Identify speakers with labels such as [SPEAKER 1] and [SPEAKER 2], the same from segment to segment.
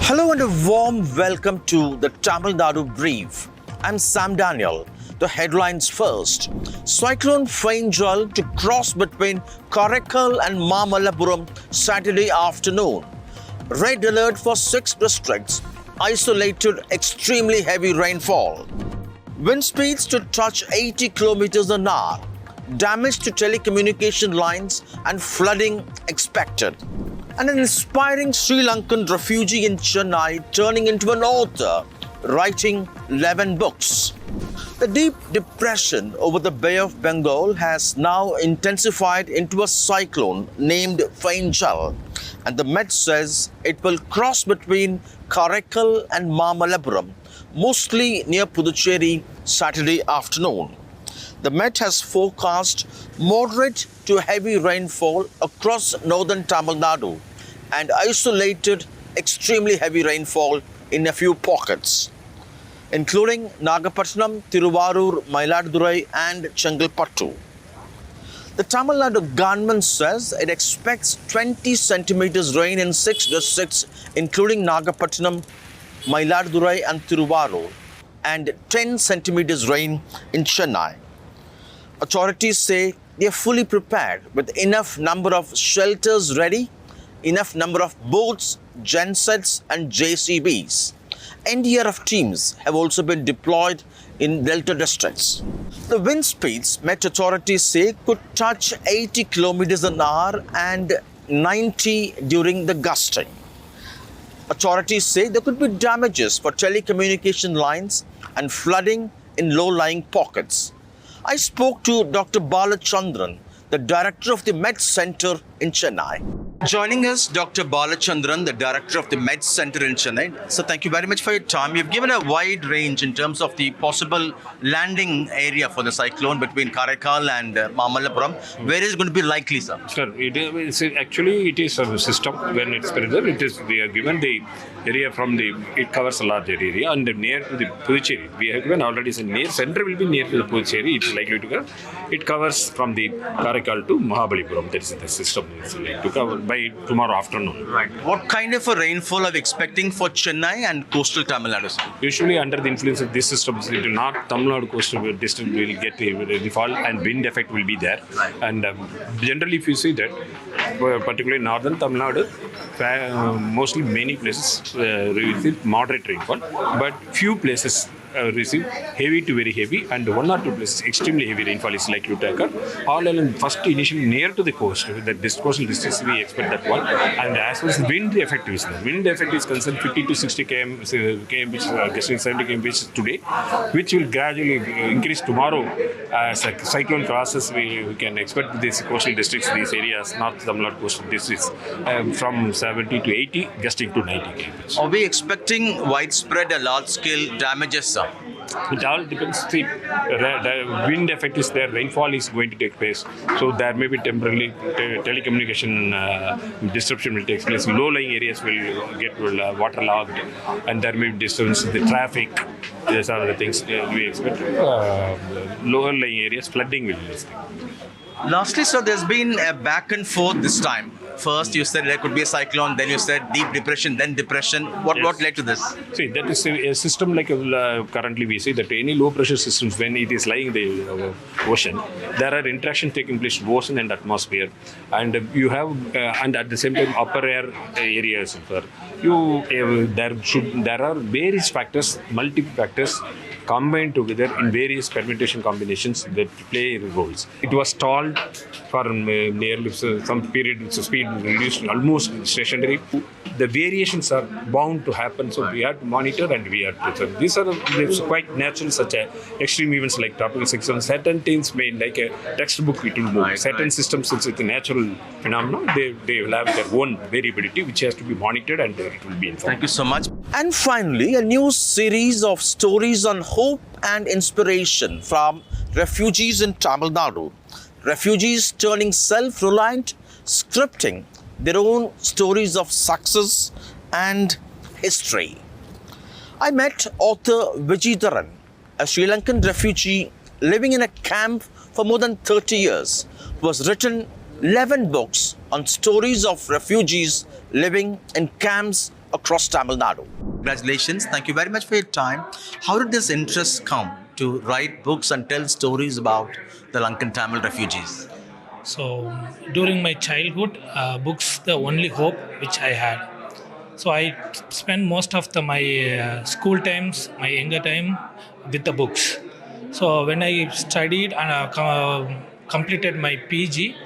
[SPEAKER 1] Hello and a warm welcome to the Tamil Nadu Brief. I'm Sam Daniel. The headlines first. Cyclone Fengal to cross between Karaikal and Mamallapuram Saturday afternoon. Red alert for 6 districts. Isolated extremely heavy rainfall. Wind speeds to touch 80 kilometers an hour. Damage to telecommunication lines and flooding expected. And an inspiring Sri Lankan refugee in Chennai turning into an author, writing 11 books. The deep depression over the Bay of Bengal has now intensified into a cyclone named Fengal, and the Met says it will cross between Karaikal and Mamallapuram, mostly near Puducherry, Saturday afternoon. The Met has forecast moderate to heavy rainfall across northern Tamil Nadu and isolated extremely heavy rainfall in a few pockets, including Nagapattinam, Thiruvarur, Mailadurai and Chengalpattu. The Tamil Nadu government says it expects 20 centimeters rain in 6 districts, including Nagapattinam, Mailadurai and Thiruvarur, and 10 centimeters rain in Chennai. Authorities say they are fully prepared with enough number of shelters ready, enough number of boats, gensets and JCBs. NDRF teams have also been deployed in Delta districts. The wind speeds, Met authorities say, could touch 80 kilometers an hour and 90 during the gusting. Authorities say there could be damages for telecommunication lines and flooding in low-lying pockets. I spoke to Dr. Balachandran, the director of the Med Center in Chennai. Joining us, Dr. Balachandran, the director of the Med Center in Chennai. So thank you very much for your time. You've given a wide range in terms of the possible landing area for the cyclone between Karaikal and Mamallapuram. Where is it going to be likely, sir?
[SPEAKER 2] Sir, it is a system. When it's present, we are given the area it covers a larger area, and near to the Puducherry. We have given already near center will be near to the Puducherry. It's likely to cover. It covers from the Karaikal to Mahabalipuram. That is the system is like to cover by tomorrow afternoon.
[SPEAKER 1] Right. What kind of a rainfall are we expecting for Chennai and coastal Tamil Nadu, sir?
[SPEAKER 2] Usually under the influence of this system, it will not Tamil Nadu coastal district will get the fall and wind effect will be there.
[SPEAKER 1] Right.
[SPEAKER 2] And generally, if you see that, particularly northern Tamil Nadu, mostly many places receive moderate rainfall, but few places receive heavy to very heavy, and 1 or 2 places extremely heavy rainfall is likely to occur. All along first initially near to the coast, the coastal districts we expect that one. And as far as wind effect is concerned, wind effect is concerned 50 to 60 km, which is 70 km which is today, which will gradually increase tomorrow. As a cyclone crosses, we can expect these coastal districts, these areas, North Tamil Nadu coastal districts, from 70 to 80, gusting to 90 km.
[SPEAKER 1] Are we expecting widespread or large-scale damages, sir?
[SPEAKER 2] It all depends. See, the wind effect is there, rainfall is going to take place. So there may be temporarily telecommunication disruption will take place. Low-lying areas will get waterlogged, and there may be disturbance in the traffic. These are the things we expect. Lower-lying areas, flooding will be there.
[SPEAKER 1] Lastly, sir, there's been a back and forth this time. First, you said there could be a cyclone, then you said deep depression, then depression. What led to this?
[SPEAKER 2] See, that is a system like currently we see that any low pressure systems, when it is lying in the ocean, there are interactions taking place in ocean and atmosphere, and you have and at the same time upper air areas. There are various factors, multiple factors combined together in various permutation combinations that play roles. It was stalled for nearly some period, so speed reduced almost stationary. The variations are bound to happen, so we have to monitor and we have to. These are quite natural, such as extreme events like tropical cyclones. Certain things may, like a textbook, it will move. Certain systems, since it's a natural phenomenon, they will have their own variability, which has to be monitored and it will be informed.
[SPEAKER 1] Thank you so much. And finally, a new series of stories on hope and inspiration from refugees in Tamil Nadu. Refugees turning self-reliant, scripting their own stories of success and history. I met author Vijitharan, a Sri Lankan refugee living in a camp for more than 30 years, who has written 11 books on stories of refugees living in camps across Tamil Nadu. Congratulations. Thank you very much for your time. How did this interest come to write books and tell stories about the Lankan Tamil refugees?
[SPEAKER 3] So during my childhood, books the only hope which I had. So I spent most of my school times, my younger time, with the books. So when I studied and completed my PG,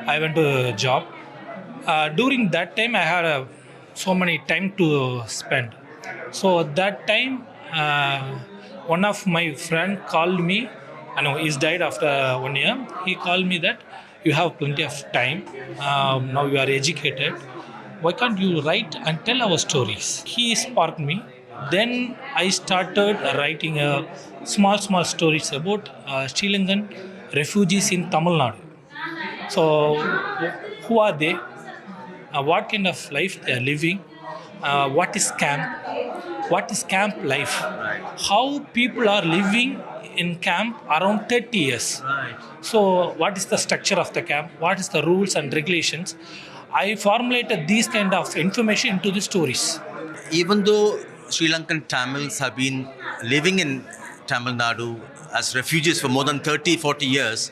[SPEAKER 3] I went to a job. During that time, I had so many time to spend. So that time, one of my friend called me. I know he's died after 1 year. He called me that you have plenty of time. Now you are educated. Why can't you write and tell our stories? He sparked me. Then I started writing small stories about Sri Lankan refugees in Tamil Nadu. So who are they? What kind of life they are living? What is camp? What is camp life? How people are living in camp around 30 years. So what is the structure of the camp? What is the rules and regulations? I formulated these kind of information into the stories.
[SPEAKER 1] Even though Sri Lankan Tamils have been living in Tamil Nadu as refugees for more than 30-40 years,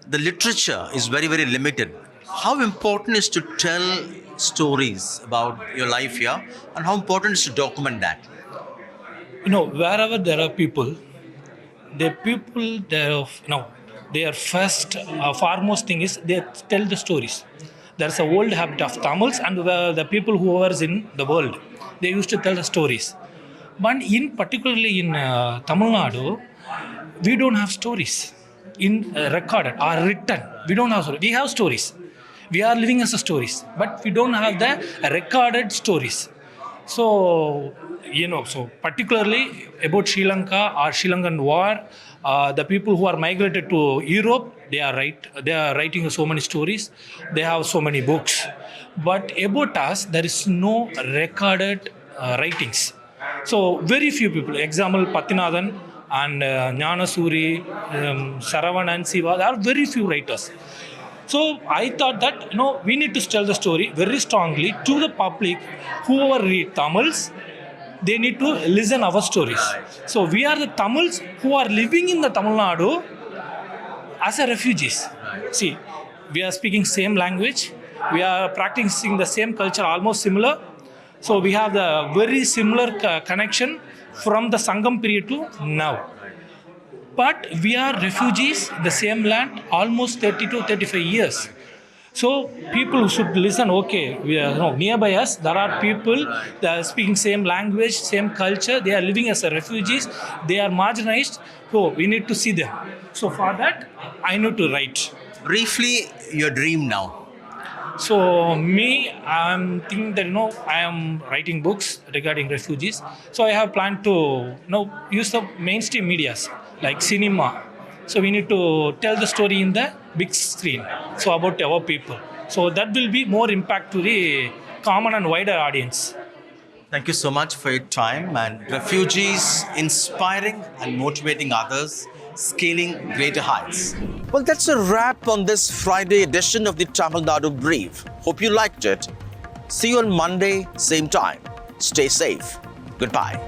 [SPEAKER 1] the literature is very, very limited. How important is to tell stories about your life here, and how important is to document that?
[SPEAKER 3] Wherever there are people, their first foremost thing is they tell the stories. There's a old habit of Tamils and the people who are in the world. They used to tell the stories. But particularly in Tamil Nadu, we don't have stories recorded or written. We don't have stories. We have stories. We are living as a stories, but we don't have the recorded stories. So, so particularly about Sri Lanka or Sri Lankan war, the people who are migrated to Europe, they are writing so many stories. They have so many books. But about us, there is no recorded writings. So very few people, example Pathinathan and Jnanasuri, Saravanan and Siva, there are very few writers. So I thought that we need to tell the story very strongly to the public. Whoever read Tamils, they need to listen our stories. So we are the Tamils who are living in the Tamil Nadu as a refugees. See, we are speaking same language. We are practicing the same culture, almost similar. So we have the very similar connection from the Sangam period to now. But we are refugees in the same land almost 30 to 35 years. So people should listen, okay, we are nearby us, there are people that are speaking same language, same culture, they are living as refugees, they are marginalized, so we need to see them. So for that, I need to write.
[SPEAKER 1] Briefly, your dream now.
[SPEAKER 3] So I'm thinking that I am writing books regarding refugees. So I have planned to use the mainstream medias like cinema. So we need to tell the story in the big screen. So about our people. So that will be more impact to the common and wider audience.
[SPEAKER 1] Thank you so much for your time, and refugees inspiring and motivating others, scaling greater heights. Well, that's a wrap on this Friday edition of the Tamil Nadu Brief. Hope you liked it. See you on Monday, same time. Stay safe. Goodbye.